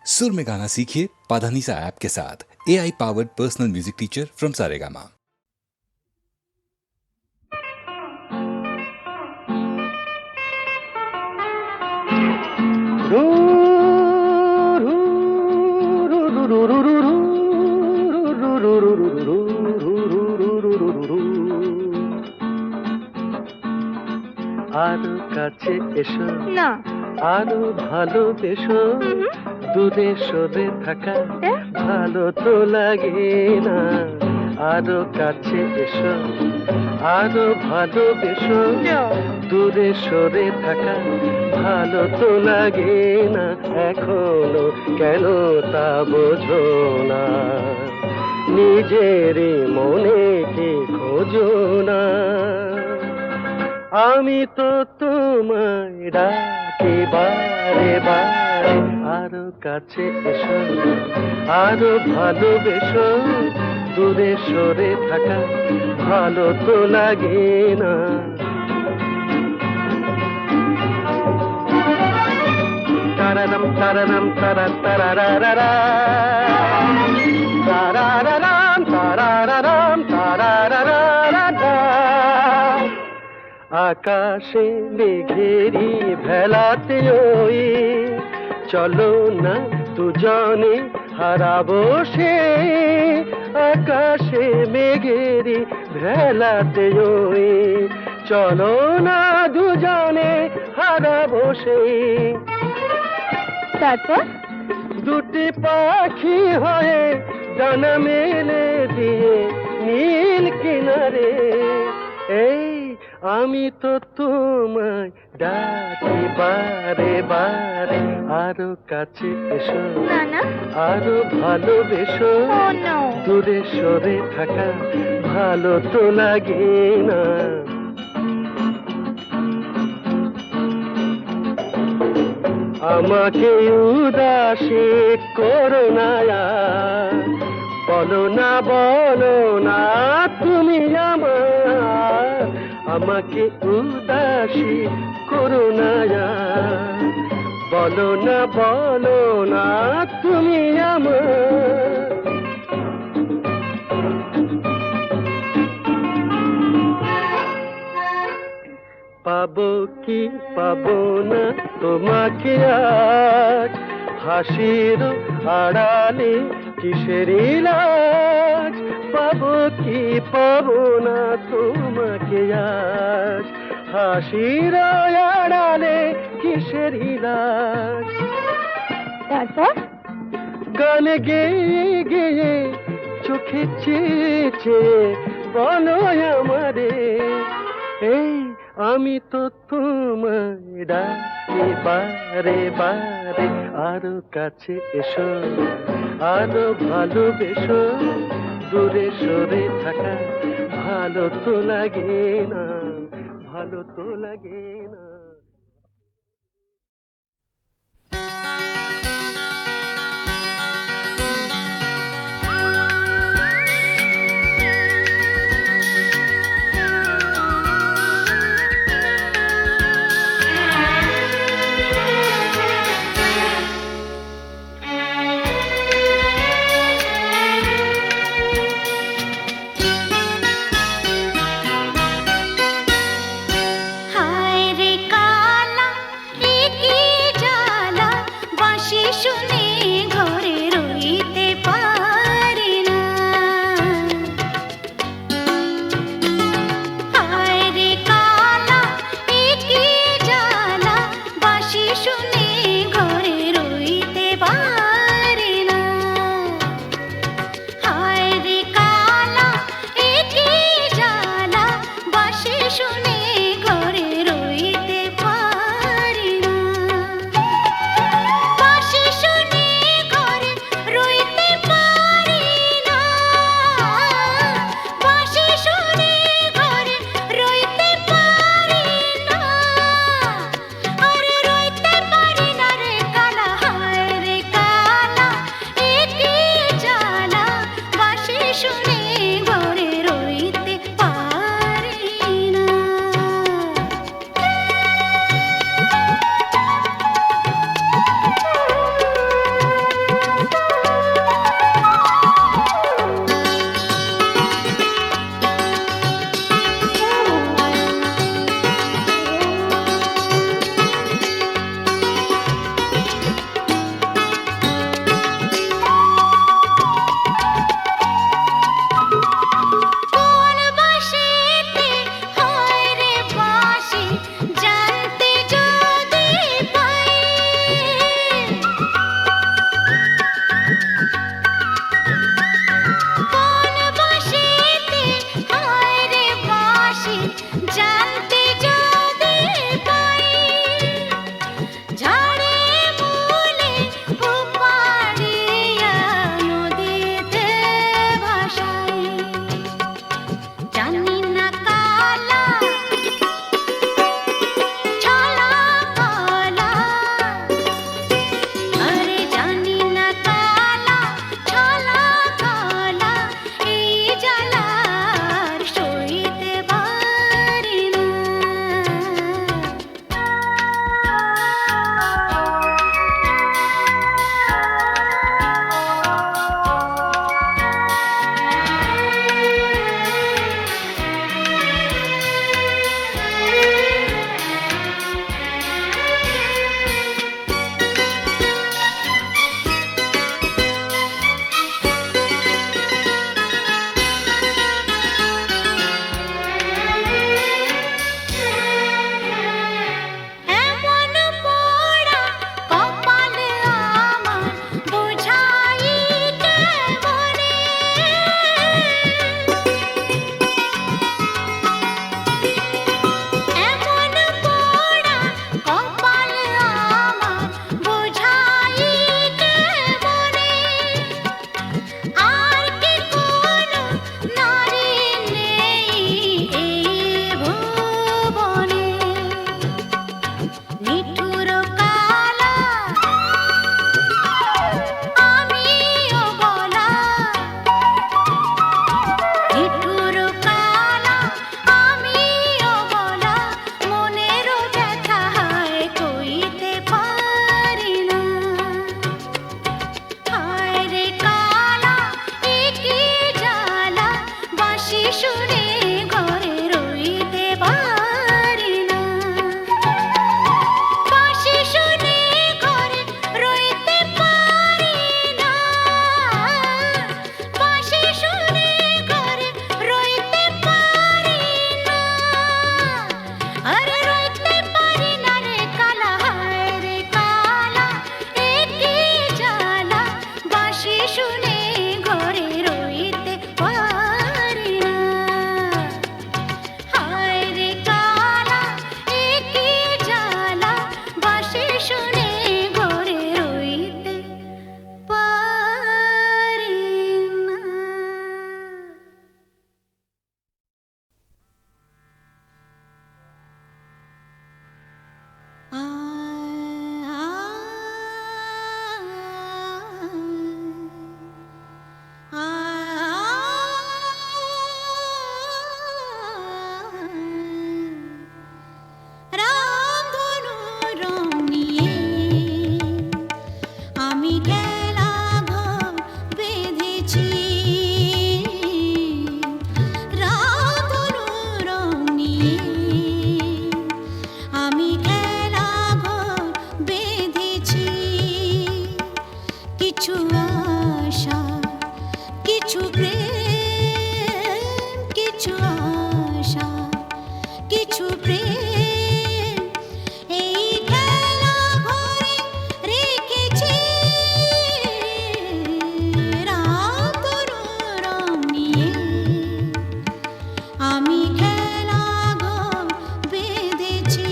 सुर में गाना सीखिए पाधानीसा ऐप के साथ। AI powered personal music teacher from Saregama. আরো কাছে এসো না আরো ভালোবেসো দূরে সরে থাকা ভালো তো লাগে না আরো কাছে এসো আরো ভালোবেসো দূরে সরে থাকা ভালো তো লাগে না এখনো কেন তা বোঝো না নিজের মনে কি খোঁজো না আমি তো তোমায় ডাকি বারে বারে আরো কাছে এসো আরো ভালোবেসো দূরে সরে থাকা ভালো তো লাগে না তারারাম তারারাম তারা তারারারা তারারারাম তারারারাম তারারারা আকাশে মেঘেরি ভেলাতে ওই চলো না দুজনে হারাবো সে আকাশে মেঘেরি ভেলাতে ওই চলো না দুজনে হারাবো সে তারপর দুটি পাখি হয়ে ডানা মেলে দিয়ে নীল কিনারে এই আমি তো তোমায় ডাকি বারে বারে আরো কাছে এসো না না আরো ভালোবেসো দূরে সরে থাকা ভালো তো লাগে না আমাকে উদাসী করো না বলো না তুমি আমার আমাকে উদাসী করো না বলো না তুমি আমার পাবো কি পাবো না তোমাকে আজ হাসির আড়ালে কিসের লাজ পাবো কি পাবো না তোমাকে আজ হাসির আড়ালে কিসের লাজ তারপর গান গেয়ে গেয়ে চোখে চেয়ে বলো আমারে এই আমি তো তোমায় ডাকি বারে বারে আরো কাছে এসো আরো ভালোবেসো দূরে সরে থাকা ভালো তো লাগে না ভালো তো লাগে না হায় রে কিছু আশা কিছু প্রেম কিছু আশা কিছু প্রেম এই খেলা ঘরে রেখেছি রাত রং নিয়ে আমি খেলা ঘর বেঁধেছি।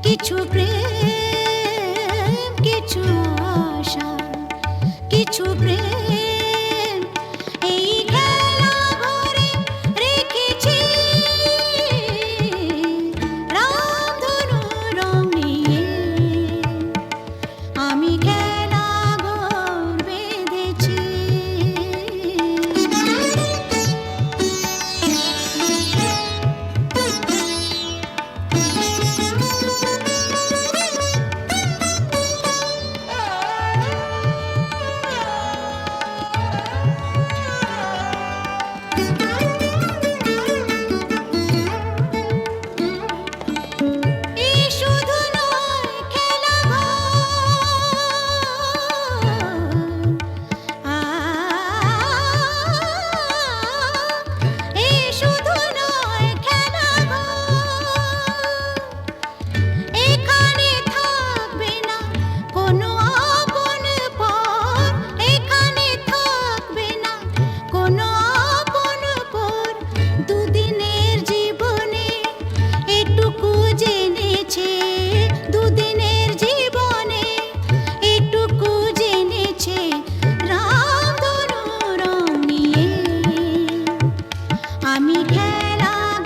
কিছু প্রেম কিছু আশা কিছু প্রেম এই খেলা ঘরে রেখেছি রামধনু রং নিয়ে আমি খেলা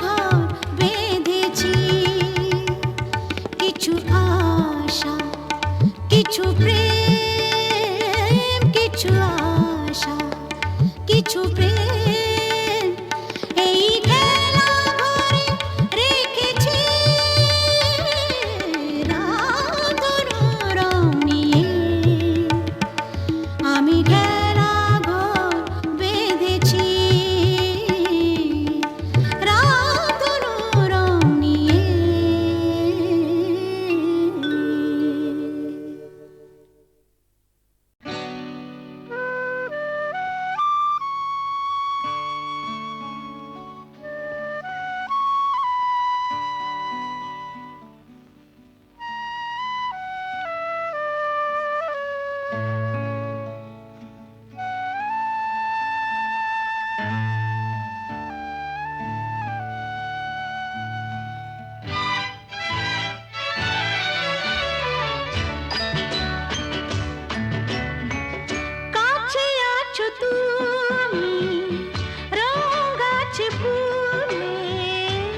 ঘর বেঁধেছি। কিছু প্রেম কিছু আশা কিছু প্রেম এই খেলা ঘরে রেখেছি রামধনু রং নিয়ে আমি খেলা ঘর বেঁধেছি রামধনু রং নিয়ে।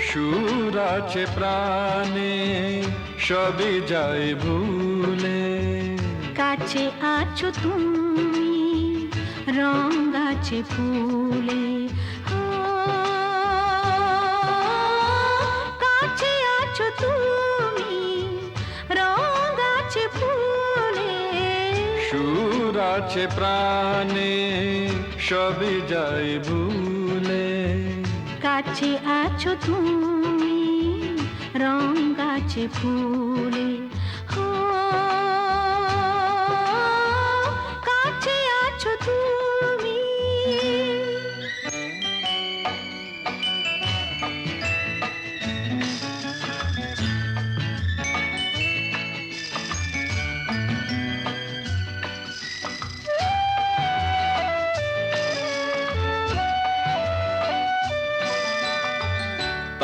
সুর আছে প্রাণে সবই যায় ভুলে কাছে আছো তুমি রং গাছে ফুলে কাছে আছো তুমি রং গাছে ফুলে সুর আছে প্রাণে সবই যায় ভুলে কাছে আছো তুমি রং গাছে ফুলে কাছে আছো তুমি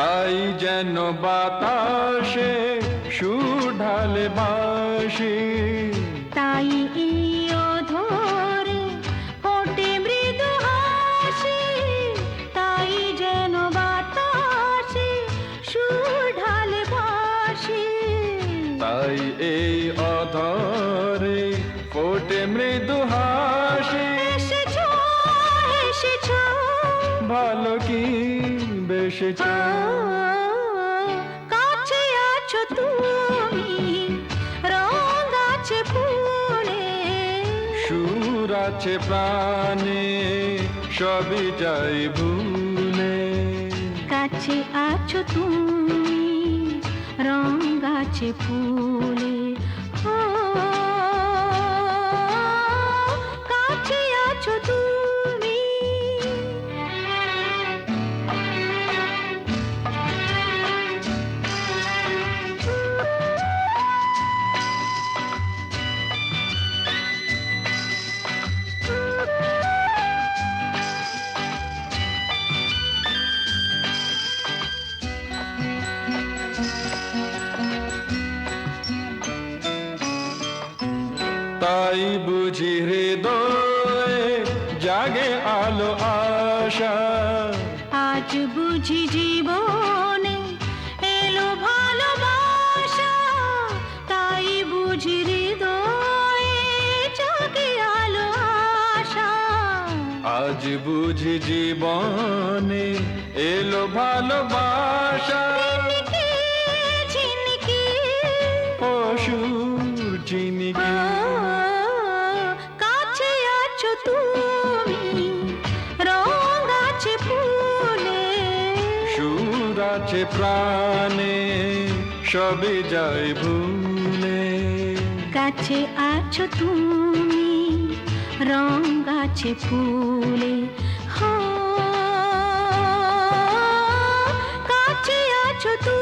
তাই যেন বাতাসে সুর ঢালে বাঁশি, তাই এই অধরে ফোটে মৃদু হাসি, তাই যেন বাতাসে সুর ঢালে বাঁশি। তাই এই অধরে ফোটে মৃদু হাসি। এসেছো এসেছো ভালো কি বেসেছ, কাছে আছো তুমি রং আছে ফুলে, সুর আছে প্রাণে সবই যাই ভুলে। কাছে আছো তুমি রং আছে ফুলে, ও কাছে আছো তুমি। তাই বুঝি হৃদয়ে জাগে আলো আশা, আজ বুঝি জীবনে এলো ভালোবাসা, তাই বুঝি হৃদয়ে জাগে আলো আশা। আজ বুঝি জীবনে এলো ভালোবাসা। ঝিনকে ঝিনকে অসুর চিনিকে কাছে আছো তুমি রং আছে ফুলে, সুর আছে প্রাণে সবই যাই ভুলে। কাছে আছো তুমি রং আছে ফুলে, হো কাছে আছো তুমি।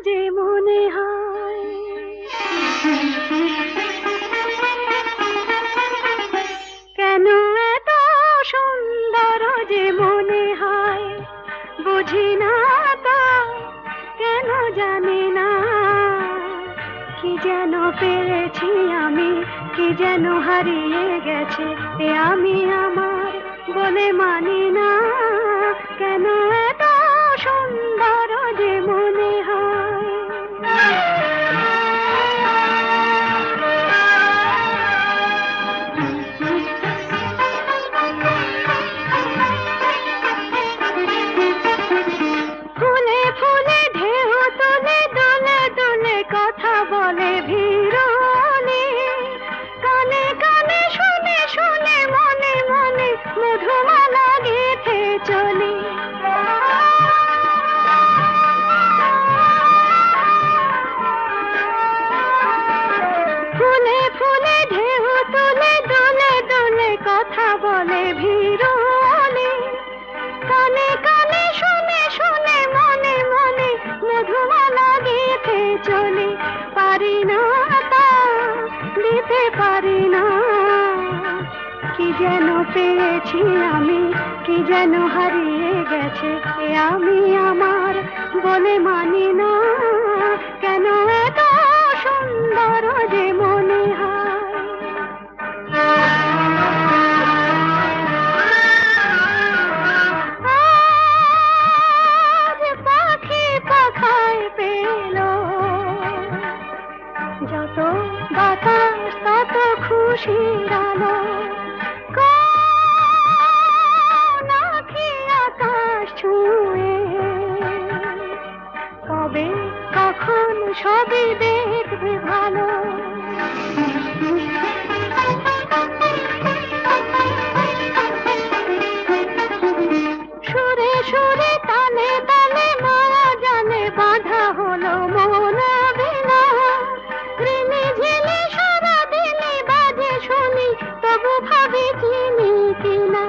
যে মনে হয়। কেন এত সুন্দর যে মনে হয়, বুঝি না তা, কেন জানি না। কি যেন পেয়েছি আমি, কি যেন হারিয়ে গেছে এ আমি আমার বলে মানি না। কেন এত সুন্দর যে মনে হয়। ফুলে ফুলে ঢেউ তুলে দোলে দোলে কথা বলে ভিড়নে, কানে কানে শুনে শুনে মনে মনে মধুমালা গেঁথে চলি। ফুলে ফুলে ঢেউ তুলে দোলে দোলে কথা বলে ভিড়নে, কানে কানে শুনে শুনে মনে মনে মধুমালা গেঁথে চলি। পারি না তা দিতে পারি না, কি যেন পেয়েছি আমি, কি যেন হারিয়ে গেছে এ আমি আমার বলে মানি না। কেন এত সুন্দর যে মনে হয়। আজ পাখি পাখায় পেল, যত বাতাস তত খুশির আলো। কোন আঁখি আকাশ ছুঁয়ে, কবে কখন সবই দেখবে ভালো। সুরে সুরে তালে তালে মারা জানে বাঁধা হলো মন বিনা। ঋণে ঝিলে সারা দিনে বাজে শুনি, তবু ভাবি চিনি কিনা।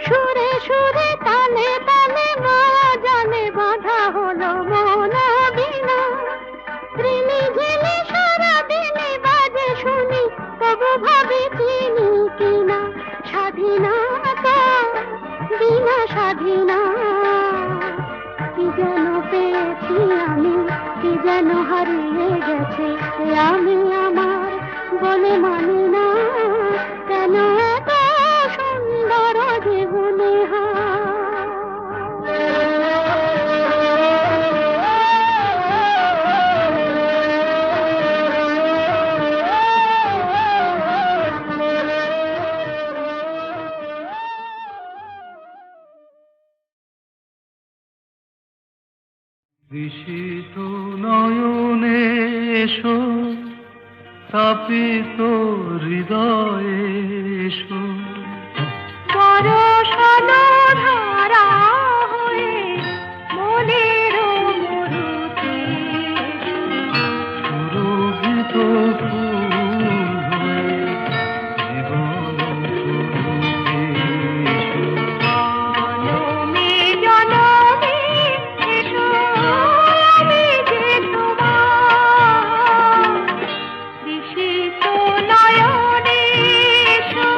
সুরে সুরে তালে তালে মারা জানে বাঁধা হলো মন বিনা। ঋণে ঝিলে সারা দিনে বাজে শুনি, তবু ভাবি চিনি কিনা। স্বাধীনতা বিনা স্বাধীনা, কি যেন পেয়েছি আমি, কি যেন হারিয়ে গেছে এ আমি আমার বলে মানি না। কেন এত সুন্দর যে মনে হয়। ঋষিত নয়নে এসো, তাপিত হৃদয়ে এসো। বরষণ ধারা হয়ে মনের মরুতে, সুরভিত ফুল হয়ে জীবন স্বরূপে এসো। জনমে জনমে এসো, আমি যে তোমার। ঋষিত নয়নে এসো,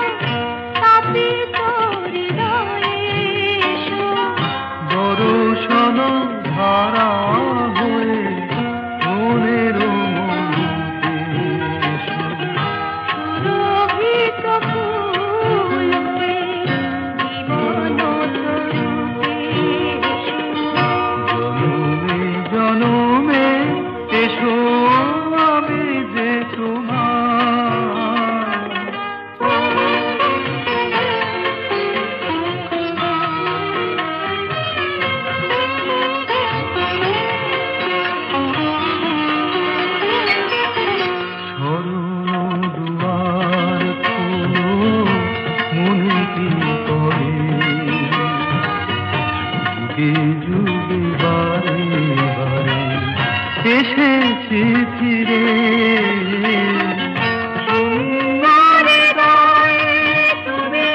তাপিত হৃদয়ে এসো। বরষণ ধারা হয়ে মনের মরুতে এসো। সুরভিত ফুল হয়ে জীবন স্বরূপে এসো। জনমে জনমে এসো, আমি যে তোমার। শরণ দুয়ার খোলো, মনে কি করে যুগে যুগে বারে বারে এসেছি ফিরে। সুন্দর হৃদয়ে তুমি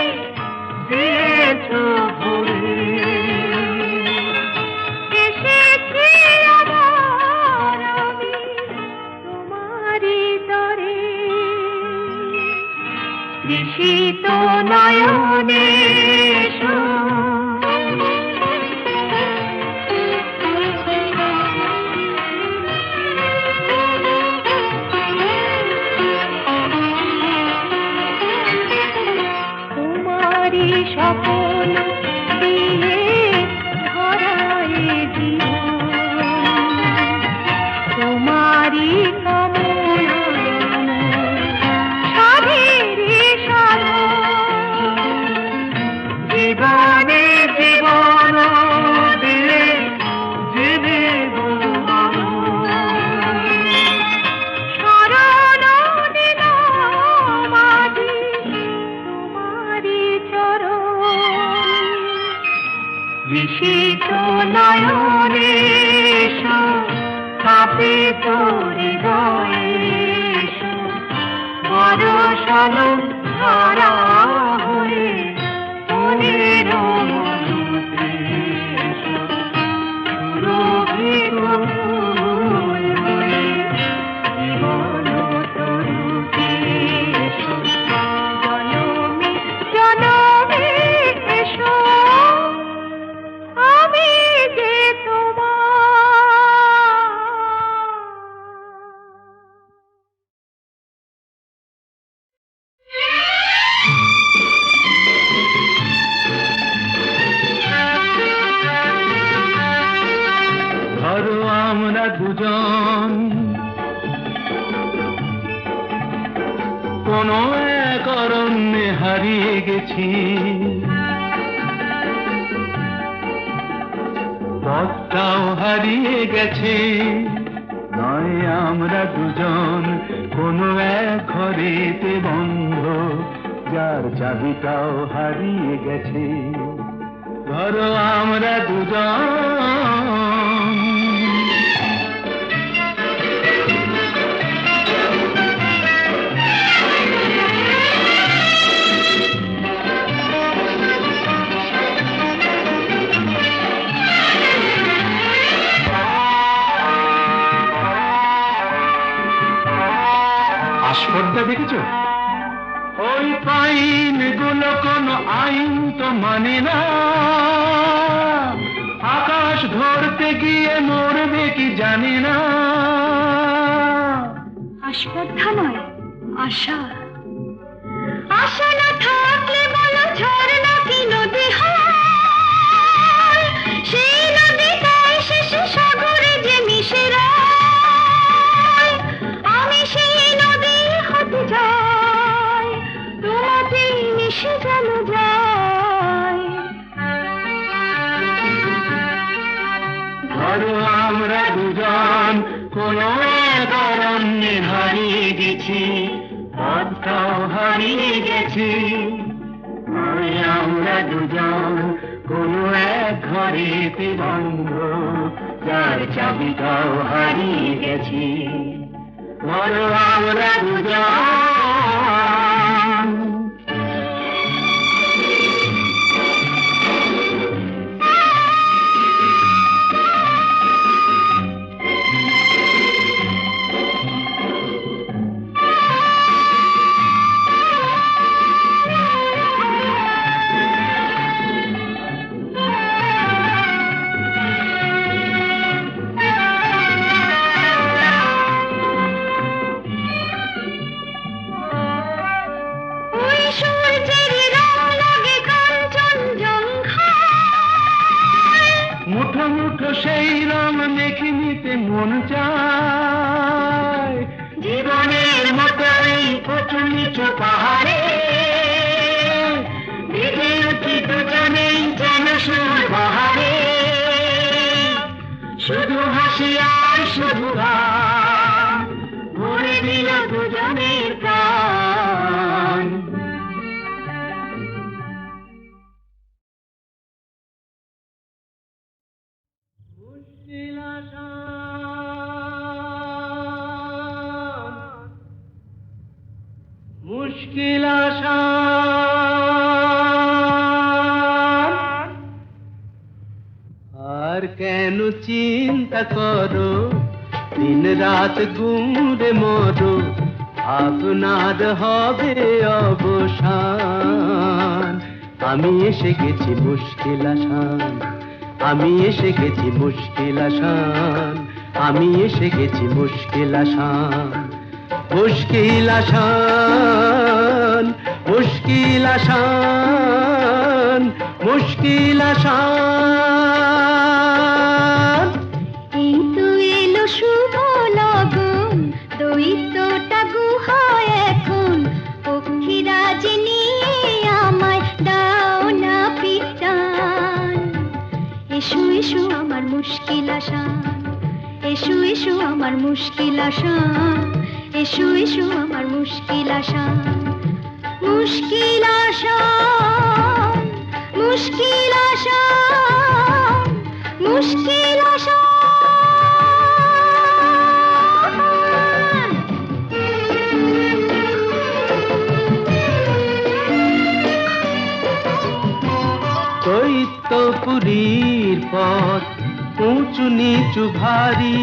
বিস্মিত নয়নে এসো। তোমারি স্বপ্ন দিয়ে ধরায় জীবন, তোমারি কামনা সাধেরে সাধন। জীবনে জীবন দিয়ে জীবে শরণ দিলাম আজি তোমারি চরণ। বিস্মিত নয়নে এসো, স্থাপিত হৃদয়ে এসো, বরষালো ধারা হয়ে মনের মধুতে এসো। সুরভিত ফুল হয়ে জীবন তরুতে এসো। জনমে জনমে এসো, আমি যে তোমার। ধরো আমরা দুজন কোনো এক অরণ্যে হারিয়ে গেছি, পথটাও হারিয়ে গেছে। নয় আমরা দুজন কোনো এক ঘরেতে বন্ধ, যার চাবিটাও হারিয়ে গেছে। ধরো আমরা দুজন আস্পর্ধা দেখেছো? ওই পাইন গুলো কোনো আইন তো মানে না, আকাশ ধরতে গিয়ে মরবে কি জানি না। আস্পর্ধা নয়, আশা। আশা না থাকলে বলো ঝর্ণা কি নদী হয়? সেই নদীটাই শেষে সাগরে যে মিশে রয়। আমি সেই নদী হতে যাই, তোমাতে মিশে যেন যাই। ধরো আমরা দুজন কোনো এক অরণ্যে হারিয়ে গেছি, পথটাও হারিয়ে গেছি। নয় আমরা দুজন কোনো এক ঘরেতে বন্ধ, যার চাবিটাও হারিয়ে গেছি। ধরো আমরা দুজন মুঠো মুঠো সেই রং মেখে নিতে মন চায়। জীবনের মতো এই উঁচু নিচু পাহাড়ে ভিজে উঠি দুজনেই যেন সুর বাহারে। শুধু হাসি আর শুধু গান ভরে দিল দুজনের প্রাণ। মুশকিল আসান আর কেন চিন্তা করো, দিন রাত গুমরে মরো। ভাবনার হবে অবসান। আমি এসে গেছি মুশকিল আসান, আমি এসে গেছি মুশকিল আসান, আমি এসে গেছি মুশকিল আসান। মুশকিল আসান, মুশকিল আসান, মুশকিল আসান। এই তো এলো শুভ লগন, দৈত্যটা গুহায় এখন, পক্ষীরাজ নিয়ে আমায় দাও না পিটান। এসো এসো আমার মুশকিল আসান, এসো এসো আমার মুশকিল আসান, এসো এসো আমার মুশকিল আসান। মুশকিল আসান, মুশকিল আসান, মুশকিল আসান। দৈত্যপুরীর পথ উঁচু নিচু ভারী,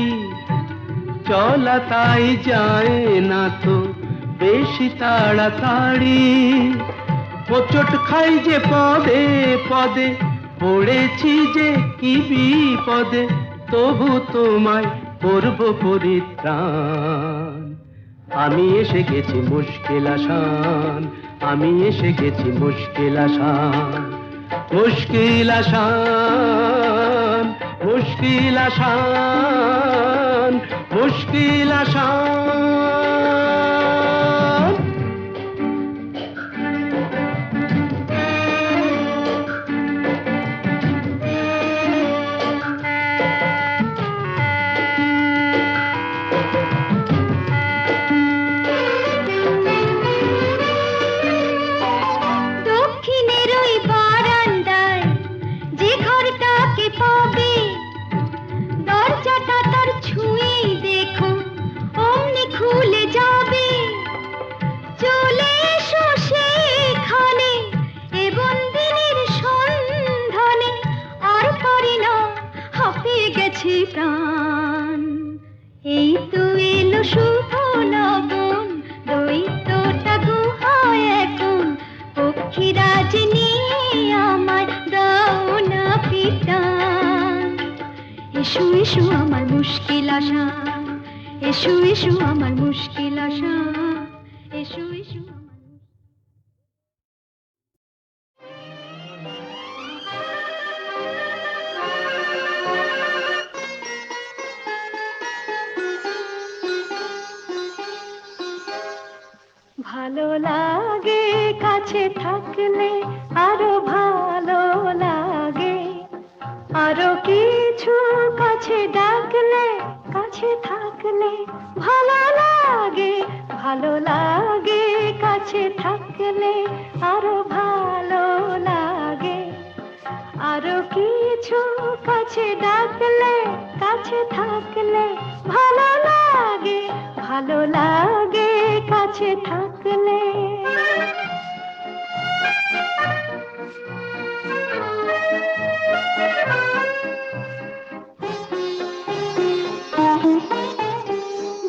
চলা তাই যায় না তো বেশি তাড়াতাড়ি। হোঁচট খাই যে পদে পদে, পড়েছি যে কি বিপদে, তবু তোমায় করব পরিত্রাণ। আমি এসে গেছি মুশকিল আসান, আমি এসে গেছি মুশকিল আসান। মুশকিল আসান, মুশকিল আসান, মুশকিল আসান। দক্ষিণের ওই বারান্দায় যে ঘরটাকে পাবে, দরজাটা তার ছুঁয়েই দেখো অমনি খুলে যাবে। চলে এসো সেখানে এ বন্দিনীর সন্ধানে, আর পারি না হাঁপিয়ে গেছে প্রাণ। এই তো এলো শুভ লগন, দৈত্যটা গুহায় এখন, পক্ষীরাজ নিয়ে আমায় দাও না পিটান। এসো এসো আমার মুশকিল আসান, এসো এসো আমার মুশকিল আসান, এসো এসো আমার। ভালো লাগে কাছে থাকলে, আরো ভালো লাগে, আরো কিছু কাছে ডাকলে, কাছে থাকলে ভালো লাগে। ভালো লাগে কাছে থাকলে, আরো ভালো লাগে, আরো কিছু কাছে ডাকলে, কাছে থাকলে ভালো লাগে। ভালো লাগে কাছে থাকলে।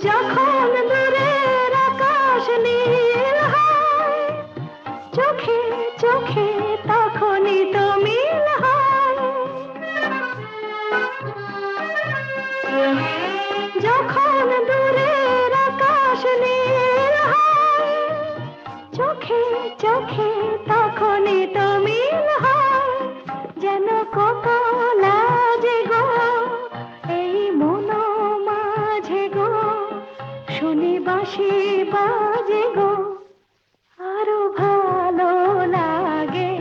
যখন দূরের আকাশ নীল হয়, চোখে চোখে তখনই তো মিল হয়। যখন দূরের আকাশ নীল হয়, চোখে চোখে তখনই তো মিল হয়। যেন কত লাজে গো এই মন মাঝে গো, শুনি বাঁশি বাজে গো, আরো ভালো লাগে।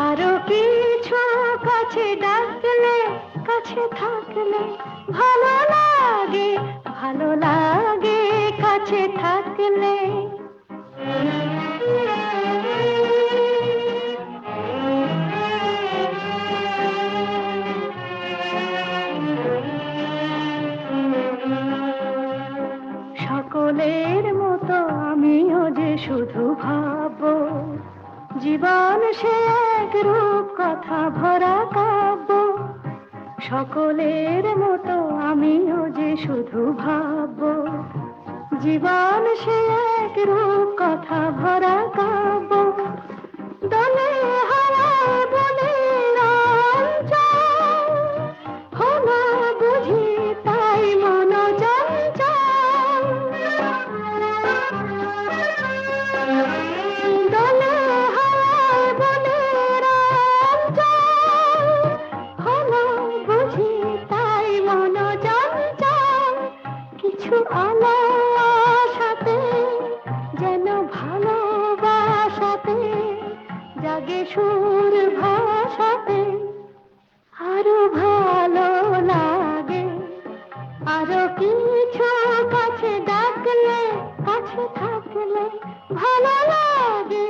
আরো কিছু কাছে ডাকলে, কাছে থাকলে ভালো লাগে। ভালো লাগে কাছে থাকলে। সকলের মতো আমিও যে শুধু ভাববো, জীবন সে এক রূপ কথা ভরা কাব্য। সকলের মতো আমিও যে শুধু ভাববো, জীবন সে এক রূপ কথা ভরা কাব্য দলে হারায় বলে রঞ্জন হলো বুঝি তাই মন চঞ্চল দলে হারায় বলে রঞ্জন হলো বুঝি তাই মন চঞ্চল কিছু আলো আশাতে যেন ভালোবাসাতে জাগে সুর ভাষাতে আরো ভালো লাগে আরো কিছু কাছে ডাকলে কাছে থাকলে ভালো লাগে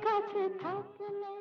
কাছে থাকলে